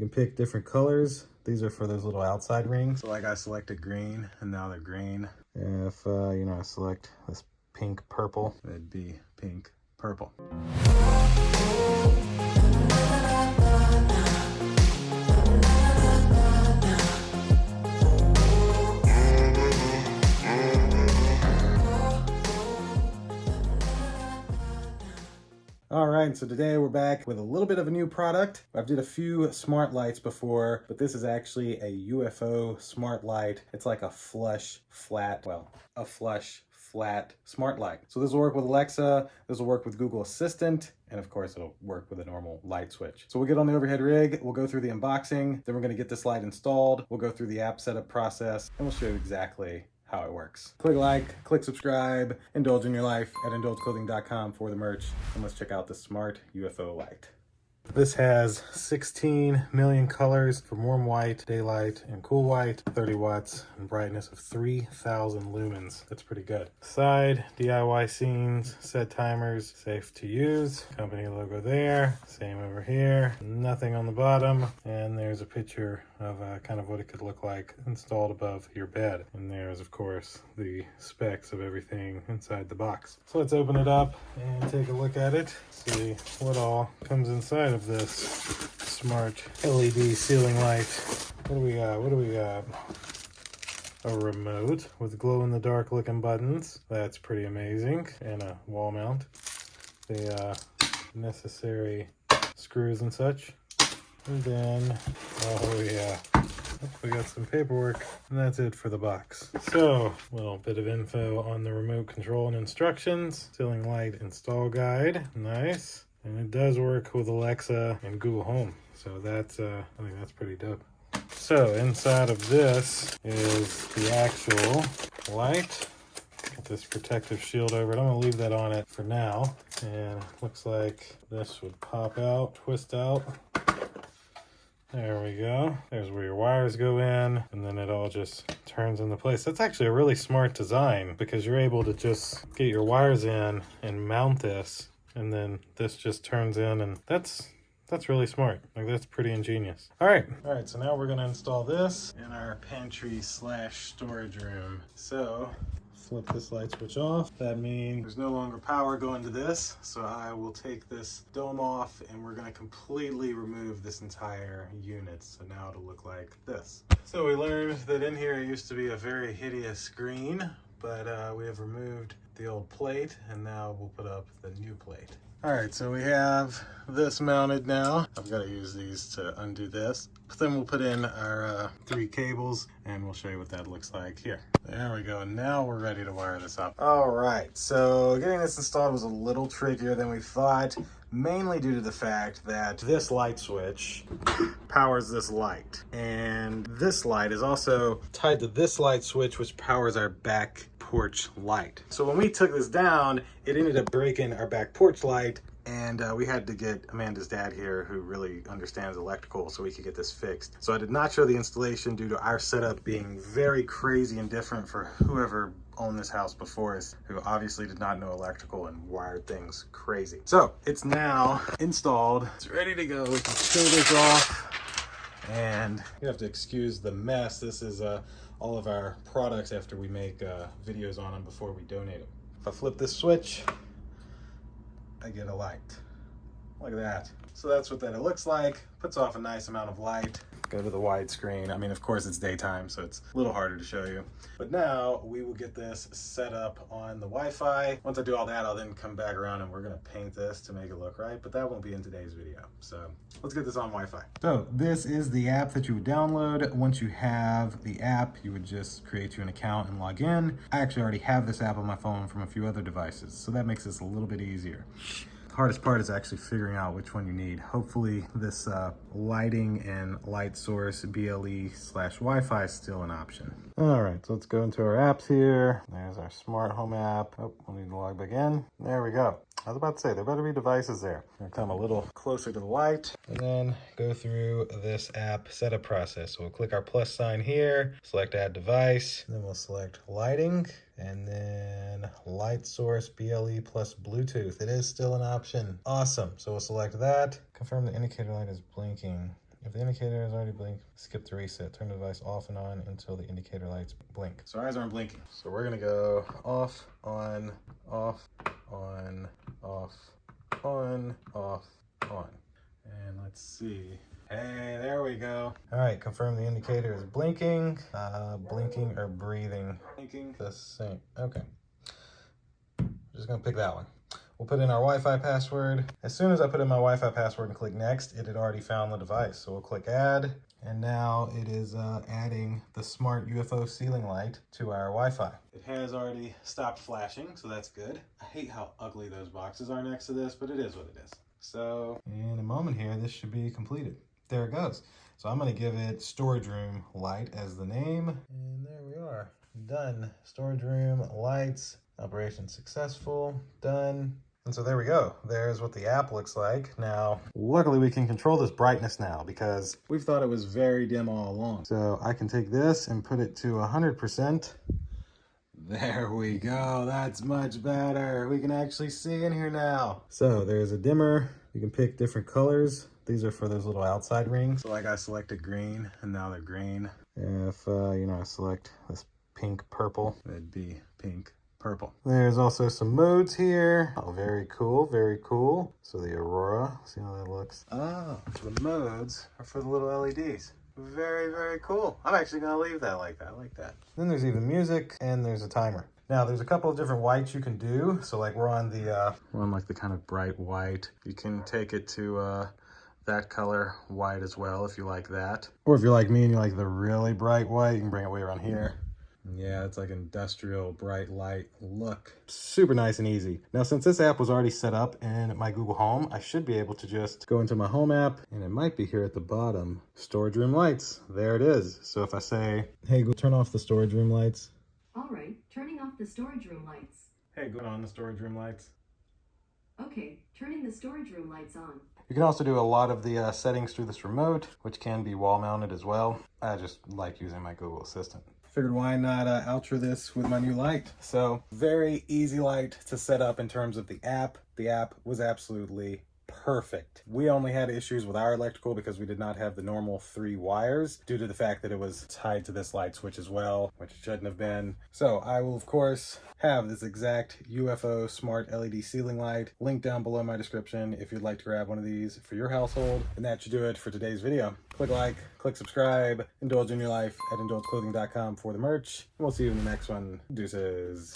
can pick different colors. These are for those little outside rings. So like I selected green and now they're green. If, you know, I select this pink purple, it'd be pink purple. All right, so today we're back with a little bit of a new product. I've did a few smart lights before, but this is actually a UFO smart light. It's like a flush flat smart light. So this will work with Alexa, this will work with Google Assistant, and of course it'll work with a normal light switch. So we'll get on the overhead rig, we'll go through the unboxing, then we're gonna get this light installed, we'll go through the app setup process, and we'll show you exactly how it works. Click like, click subscribe, indulge in your life at indulgeclothing.com for the merch, and let's check out the smart UFO light. This has 16 million colors from warm white, daylight, and cool white, 30 watts, and brightness of 3,000 lumens. That's pretty good. Side, DIY scenes, set timers, safe to use. Company logo there, same over here. Nothing on the bottom, and there's a picture of kind of what it could look like installed above your bed. And there's, of course, the specs of everything inside the box. So let's open it up and take a look at it, see what all comes inside of this smart LED ceiling light. What do we got? A remote with glow-in-the-dark looking buttons. That's pretty amazing. And a wall mount. The necessary screws and such. And then, oh yeah, we got some paperwork, and that's it for the box. So, a little bit of info on the remote control and instructions. Ceiling light install guide, nice. And it does work with Alexa and Google Home. So that's, I think that's pretty dope. So inside of this is the actual light. Got this protective shield over it. I'm gonna leave that on it for now. And it looks like this would pop out, twist out. There we go. There's where your wires go in, and then it all just turns into place. That's actually a really smart design because you're able to just get your wires in and mount this, and then this just turns in, and that's really smart. Like, that's pretty ingenious. All right, so now we're gonna install this in our pantry slash storage room. So flip this light switch off. That means there's no longer power going to this. So I will take this dome off and we're gonna completely remove this entire unit. So now it'll look like this. So we learned that in here it used to be a very hideous green, but we have removed the old plate and now we'll put up the new plate. All right, so we have this mounted now. I've got to use these to undo this. But then we'll put in our 3 cables and we'll show you what that looks like here. There we go. Now we're ready to wire this up. All right, so getting this installed was a little trickier than we thought, mainly due to the fact that this light switch powers this light. And this light is also tied to this light switch, which powers our back porch light. So when we took this down, it ended up breaking our back porch light, and we had to get Amanda's dad here, who really understands electrical, so we could get this fixed. So I did not show the installation due to our setup being very crazy and different for whoever owned this house before us, who obviously did not know electrical and wired things crazy. So it's now installed, it's ready to go. We can show this off, and you have to excuse the mess. This is all of our products after we make videos on them before we donate them. If I flip this switch, I get a light. Look at that. So that's what that looks like. Puts off a nice amount of light. Go to the widescreen. I mean, of course it's daytime, so it's a little harder to show you. But now we will get this set up on the Wi-Fi. Once I do all that, I'll then come back around and we're gonna paint this to make it look right, but that won't be in today's video. So let's get this on Wi-Fi. So this is the app that you would download. Once you have the app, you would just create you an account and log in. I actually already have this app on my phone from a few other devices, so that makes this a little bit easier. Hardest part is actually figuring out which one you need. Hopefully this lighting and light source BLE/Wi-Fi is still an option. All right, so let's go into our apps here. There's our smart home app. Oh, we'll need to log back in. There we go. I was about to say, there better be devices there. I'm gonna come a little closer to the light and then go through this app setup process. So we'll click our plus sign here, select add device, then we'll select lighting, and then light source BLE plus Bluetooth. It is still an option. Awesome. So we'll select that. Confirm the indicator light is blinking. If the indicator is already blinked, skip to reset. Turn the device off and on until the indicator lights blink. So our eyes aren't blinking. So we're gonna go off, on, off, on, off, on, off, on. And let's see. Hey, there we go. All right, confirm the indicator is blinking. Blinking or breathing. Blinking, the same. Okay. Just gonna pick that one. We'll put in our Wi-Fi password. As soon as I put in my Wi-Fi password and click next, it had already found the device. So we'll click add, and now it is adding the smart UFO ceiling light to our Wi-Fi. It has already stopped flashing, so that's good. I hate how ugly those boxes are next to this, but it is what it is. So in a moment here, this should be completed. There it goes. So I'm gonna give it storage room light as the name. And there we are, done. Storage room lights, operation successful, done. And so there we go. There's what the app looks like. Now, luckily we can control this brightness now because we've thought it was very dim all along. So I can take this and put it to 100%. There we go. That's much better. We can actually see in here now. So there's a dimmer. You can pick different colors. These are for those little outside rings. So like I selected green and now they're green. If, I select this pink purple, it'd be pink purple. There's also some modes here. Oh, very cool, very cool. So the aurora, see how that looks? Oh, the modes are for the little LEDs. Very, very cool. I'm actually gonna leave that like that. I like that. Then there's even music and there's a timer. Now there's a couple of different whites you can do. So like we're on like the kind of bright white. You can take it to that color white as well if you like that. Or if you're like me and you like the really bright white, you can bring it way around here. Yeah, it's like industrial bright light look. Super nice and easy. Now, since this app was already set up in my Google Home, I should be able to just go into my Home app, and it might be here at the bottom. Storage room lights. There it is. So if I say, hey, go turn off the storage room lights. All right, turning off the storage room lights. Hey, go on the storage room lights. Okay, turning the storage room lights on. You can also do a lot of the settings through this remote, which can be wall mounted as well. I just like using my Google Assistant. Figured why not outro this with my new light. So very easy light to set up in terms of the app. The app was absolutely perfect. We only had issues with our electrical because we did not have the normal 3 wires due to the fact that it was tied to this light switch as well, which it shouldn't have been. So I will of course have this exact UFO smart LED ceiling light linked down below my description if you'd like to grab one of these for your household. And that should do it for today's video. Click like, click subscribe, indulge in your life at indulgeclothing.com for the merch. We'll see you in the next one. Deuces.